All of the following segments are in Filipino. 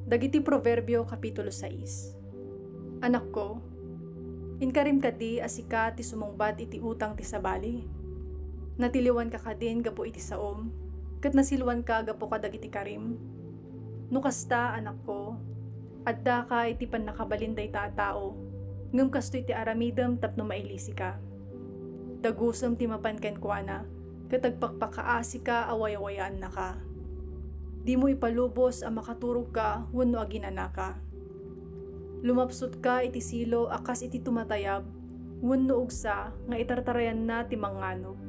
Dagiti Proverbio Kapitulo 6. Anak ko, inkarim kadi asika ti sumungbat iti utang ti sabali. Natiliwan ka kadin gapo iti saom, ket nasilwan ka gapo kadag iti karim. No kasta, anak ko, adda ka iti pannakabalinday ta tao, ngem kasto iti aramidem tapno mailisi ka. Dagusem ti mapanken kuana, ket agpakpakaasi ka away-awayaan na ka. Di mo ipalubos ang makaturog ka wenno aginana ka. Lumapsot ka iti silo akas iti tumatayab, wenno ugsa nga itartarayan na ti mangano.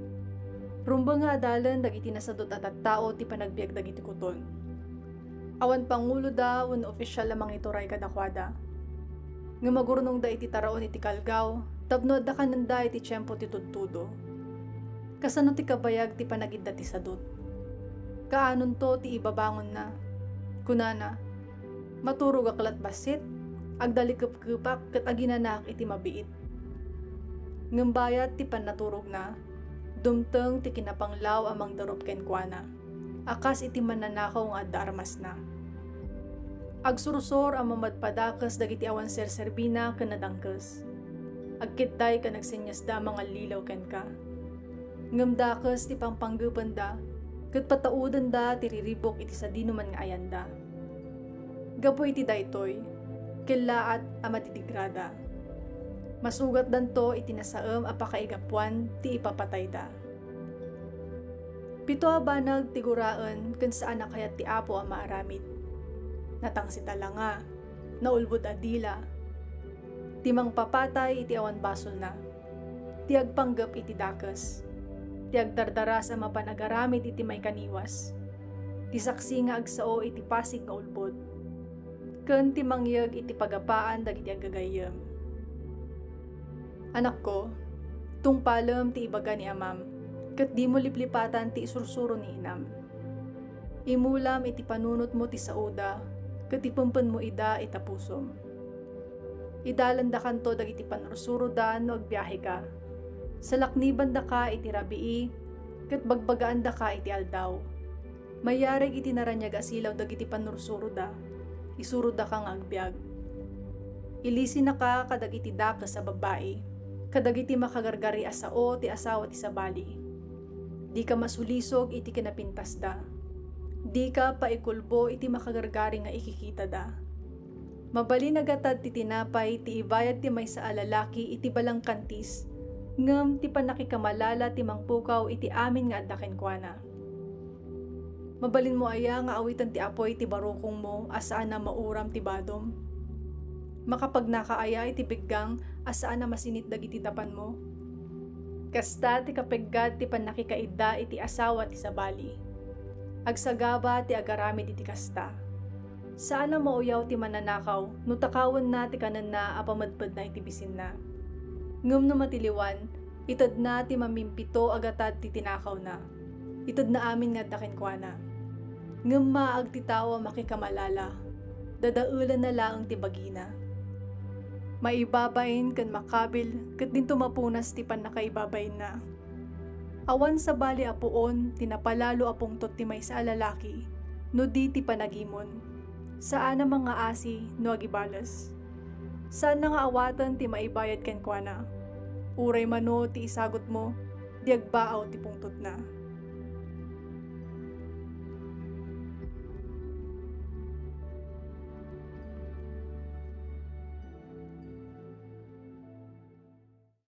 Rumba nga adalan dagiti nasadot at tao ti panagbiag dagiti kuton. Awan pangulo da wenno opisyal lamang ituray kadakwada. Nga magurnong da iti taraon iti kalgaw, tapno adda kananda iti tiyempo ti tudtudo. Kasano ti kabayag ti panagidda ti sadot. Kaanon to ti ibabangon na. Kunana, maturog aklat basit, agdalikap-kupak ket aginanak iti mabiit. Ngembayat ti pannaturog na, dumteng ti kinapanglaw amang darup ken kuana, akas iti mananakaw nga adda armas na. Agsursor ang mamadpadakas dagiti awan serserbina ken nadangkes. Agkitday ka nagsenyas da mga lilaw ken ka. Ngemdakas ti pampanggepen da, ket pataudan da tiriribok iti sadino man nga ayanda. Gapo iti daytoy, kellaat a matitigrada. Masugat danto iti nasaem a pakaigapuan ti ipapatay da. Pito a banag ti guraan ken saan nakayat ti Apo a maaramid. Natangsita la nga, naulbod a dila. Timang papatay iti awan basol na. Ti agpanggep iti dakes. Ti agdardaras ang mapanagaramid iti may kaniwas. Ti saksi nga agsao iti pasig nga ulbod. Ken ti mangyeg iti pagapaan dagiti agagayem. Anak ko, tungpalem ti ibaga ni amam, ket di mo liplipatan ti isursuro ni inam. Imulam iti panunot mo ti sauda, ket ipempen mo ida itapusom. Idalanda kanto dagiti panursuro da no agbiyahe ka. Salakniban da ka iti rabii, ket bagbagaan da ka iti aldaw. Mayarig iti naranyag asilaw dagiti panursuro da, isuro da ka nga agbyag. Ilisi na ka kadag iti daka sa babae, kadag iti makagargari asao ti asawa ti sabali. Di ka masulisog iti kinapintas da. Di ka paikulbo iti makagargari nga ikikita da. Mabali nagatad ti tinapay ti ibayad ti may sa alalaki iti balang kantis, ngem ti panakikamalala ti mangpukaw iti amin nga adda kenkwana. Mabalin mo aya nga awitan ti apoy ti barukong mo asaan na mauram ti badom. Makapagnakaaya iti biggang asaan na masinit dagiti tapan mo. Kasta ti kapeggad ti panakikaidda iti asawa ti sabali. Agsagaba ti agaramid iti kasta. Saan na mauyaw ti mananakaw no takawan na ti kanan na apamadpad na iti bisin na. Ngem no matiliwan, itad na ti mamimpito agatad ti tinakaw na. Itad na amin nga dakenkwana. Ngem maag ti tawa makikamalala, dadaulan na laang ti bagina. Maibabain ken makabil ket dinto mapunas ti pannakaibabain na. Awan sa bali apuon tinapalalo apungtot ti may sa lalaki, no di ti panagimon. Saan na mga asi no agibalas. Saan na nga awatan ti maibayad kenkwana. Uray mano ti isagot mo, di agbaaw ti pungtot na.